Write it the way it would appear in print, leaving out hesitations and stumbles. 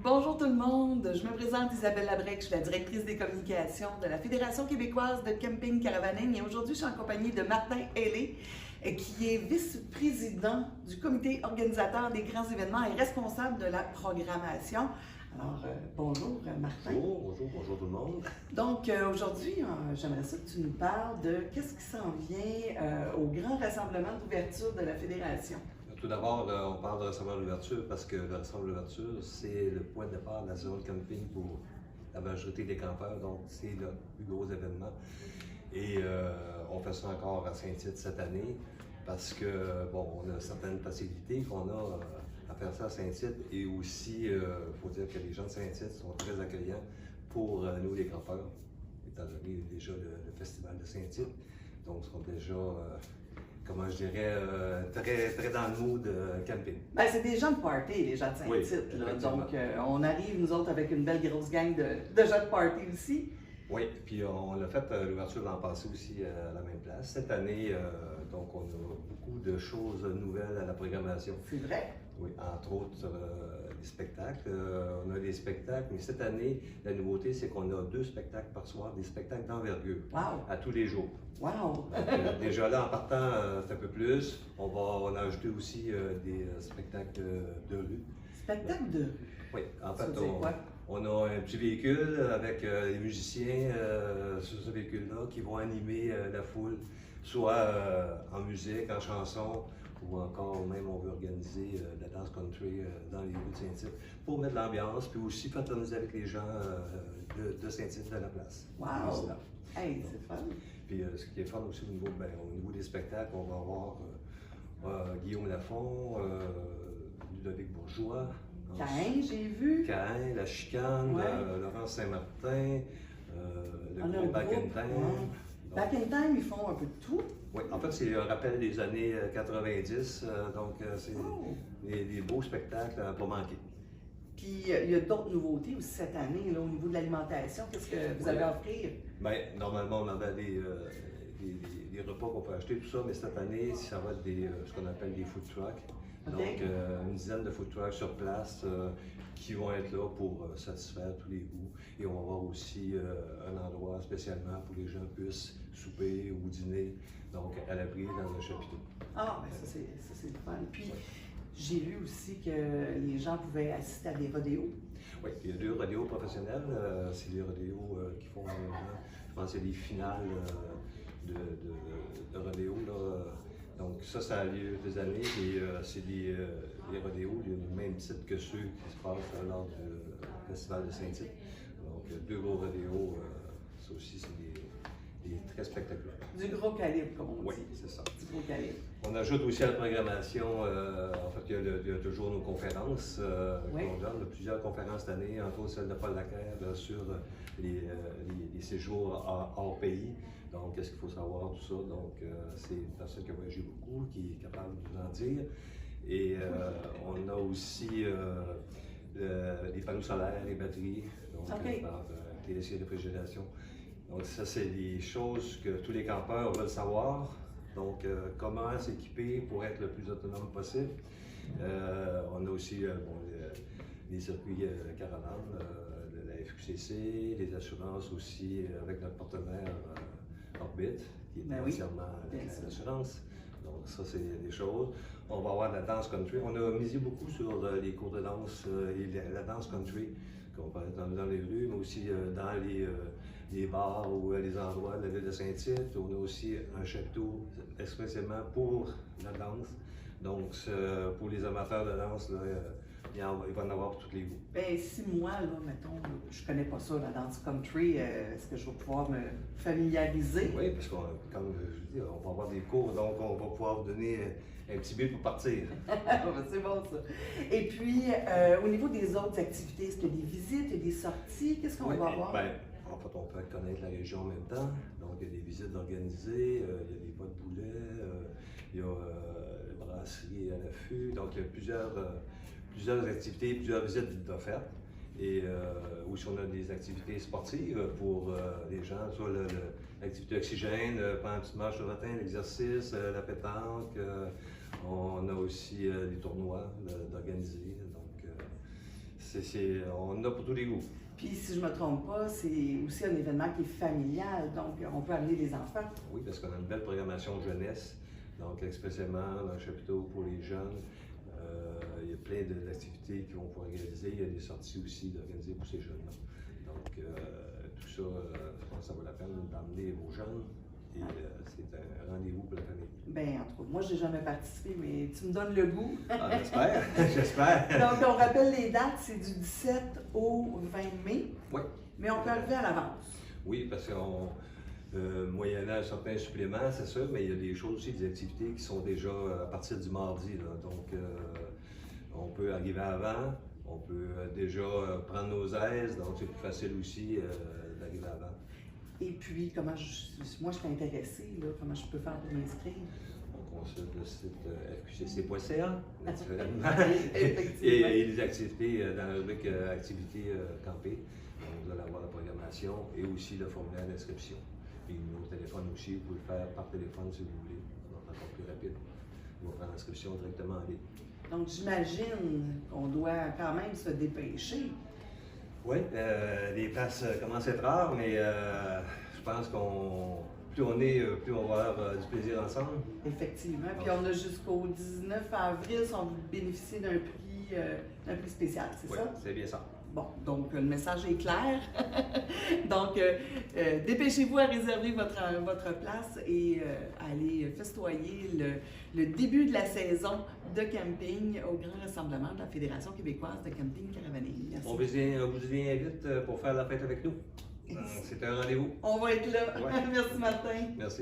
Bonjour tout le monde, je me présente Isabelle Labrec, je suis la directrice des communications de la Fédération québécoise de camping caravaning et aujourd'hui je suis en compagnie de Martin Hellé qui est vice-président du comité organisateur des grands événements et responsable de la programmation. Alors, bonjour Martin. Bonjour tout le monde. Donc aujourd'hui, j'aimerais ça que tu nous parles de qu'est-ce qui s'en vient au grand rassemblement d'ouverture de la Fédération. Tout d'abord, on parle de rassemblement d'ouverture parce que le rassemblement d'ouverture, c'est le point de départ de la saison de camping pour la majorité des campeurs, donc c'est le plus gros événement. Et on fait ça encore à Saint-Tite cette année parce que, bon, on a certaines facilités qu'on a à faire ça à Saint-Tite et aussi, il faut dire que les gens de Saint-Tite sont très accueillants pour nous les campeurs, étant donné déjà le festival de Saint-Tite. Donc, ils sont déjà comment je dirais, très dans le mood camping. Ben, c'est des gens de party, les gens de Saint-Tite. Oui, donc, on arrive, nous autres, avec une belle grosse gang de gens de party aussi. Oui, puis on l'a fait l'ouverture l'an passé aussi à la même place. Cette année, donc, on a beaucoup de choses nouvelles à la programmation. C'est vrai? Oui, entre autres, des spectacles. On a des spectacles, mais cette année, la nouveauté, c'est qu'on a 2 spectacles par soir, des spectacles d'envergure, à tous les jours. Wow! Donc, déjà là, en partant, c'est un peu plus. On a ajouté aussi des spectacles de rue. Spectacles de rue? Oui, en fait, quoi? On a un petit véhicule avec des musiciens sur ce véhicule-là qui vont animer la foule, soit en musique, en chanson, ou encore même on veut organiser de la danse country dans les rues de Saint-Tite pour mettre l'ambiance, puis aussi fraterniser avec les gens de Saint-Tite de la place. Wow! Hey, c'est fun! Puis ce qui est fun aussi au niveau des spectacles, on va avoir Guillaume Lafont, Ludovic Bourgeois, Caïn, j'ai vu. Caïn, La Chicane, Laurent Saint-Martin, le groupe Back in Time. Back in Time, ils font un peu de tout. Oui, en fait, c'est un rappel des années 90, donc c'est des beaux spectacles à ne pas manquer. Puis il y a d'autres nouveautés aussi cette année là, au niveau de l'alimentation. Qu'est-ce que vous avez à offrir? Bien, normalement, on avait des repas qu'on peut acheter, tout ça, mais cette année, ça va être ce qu'on appelle des food trucks. Donc, une dizaine de food trucks sur place qui vont être là pour satisfaire tous les goûts. Et on va avoir aussi un endroit spécialement pour que les gens puissent souper ou dîner, donc à l'abri dans un chapiteau. Ah, bien ça c'est le fun. Puis, j'ai vu aussi que les gens pouvaient assister à des rodéos. Oui, il y a 2 rodéos professionnels. C'est des rodéos qui font, je pense, que c'est des finales de rodéos. Donc ça a lieu des années et c'est des rodéos du même type que ceux qui se passent lors du festival de Saint-Tite. Donc 2 gros rodéos, ça aussi c'est des très spectaculaires. Du gros calibre, comme on dit. Oui, c'est ça. Du gros calibre. On ajoute aussi à la programmation, en fait, il y a toujours nos conférences qu'on donne. Il y a plusieurs conférences cette année, entre autres celle de Paul Lacaire sur les séjours hors pays. Donc, qu'est-ce qu'il faut savoir, tout ça. Donc, c'est une personne qui a voyagé beaucoup, qui est capable de nous en dire. Et on a aussi les panneaux solaires, les batteries, donc par télécier de réfrigération. Donc, ça, c'est des choses que tous les campeurs veulent savoir. Donc, comment s'équiper pour être le plus autonome possible. On a aussi les circuits caravanes, la FQCC, les assurances aussi avec notre partenaire Orbit, qui est entièrement l'assurance. Donc, ça, c'est des choses. On va avoir de la danse country. On a misé beaucoup sur les cours de danse et la danse country, qu'on peut être dans les rues, mais aussi dans les bars ou les endroits de la ville de Saint-Tite. On a aussi un chapiteau expressément pour la danse. Donc, pour les amateurs de danse, là, il va en avoir pour tous les goûts. Bien, si moi, là, mettons, je connais pas ça, la danse country, est-ce que je vais pouvoir me familiariser? Oui, parce que, comme je dis, on va avoir des cours, donc on va pouvoir vous donner un petit billet pour partir. C'est bon, ça. Et puis, au niveau des autres activités, est-ce qu'il y a des visites et des sorties? Qu'est-ce qu'on va avoir? Bien, en fait, on peut connaître la région en même temps. Donc, il y a des visites organisées, il y a des pas de boulet, il y a la brasserie à l'affût. Donc, il y a plusieurs activités, plusieurs visites d'offertes. Et aussi, on a des activités sportives pour les gens, soit l'activité oxygène, pendant une petite marche le matin, l'exercice, la pétanque. On a aussi des tournois d'organiser. Donc, on en a pour tous les goûts. Puis, si je ne me trompe pas, c'est aussi un événement qui est familial, donc on peut amener les enfants. Oui, parce qu'on a une belle programmation jeunesse, donc expressément dans le chapiteau pour les jeunes. Il y a plein d'activités qui vont pouvoir réaliser. Il y a des sorties aussi d'organiser pour ces jeunes-là. Donc, tout ça, je pense que ça vaut la peine d'emmener vos jeunes. Et c'est un rendez-vous pour la famille. Bien, en tout cas, moi, je n'ai jamais participé, mais tu me donnes le goût. Ah, j'espère, j'espère. Donc, on rappelle les dates, c'est du 17 au 20 mai. Oui. Mais on peut enlever à l'avance. Oui, parce qu'on, moyennant certains suppléments, c'est sûr, mais il y a des choses aussi, des activités qui sont déjà à partir du mardi. Là. Donc, on peut arriver avant, on peut déjà prendre nos aises, donc c'est plus facile aussi d'arriver avant. Et puis, moi, je suis intéressée, là, comment je peux faire pour m'inscrire? On consulte le site fqcc.ca, naturellement. Effectivement. Et les activités dans la rubrique activités campées. Donc, vous allez avoir la programmation et aussi le formulaire d'inscription. Puis nos téléphones aussi, vous pouvez le faire par téléphone si vous voulez. Donc, encore plus rapide. On va faire l'inscription directement en ligne. Donc, j'imagine qu'on doit quand même se dépêcher. Oui, les places commencent à être rares, mais je pense qu'on plus on va avoir du plaisir ensemble. Effectivement. Puis on a jusqu'au 19 avril si on veut bénéficier d'un prix spécial, c'est ça? Oui, c'est bien ça. Bon, donc le message est clair. Donc, dépêchez-vous à réserver votre place et aller festoyer le début de la saison de camping au grand rassemblement de la Fédération québécoise de camping caravaning. Merci. On vous y invite pour faire la fête avec nous. C'est un rendez-vous. On va être là. Ouais. Merci Martin. Merci.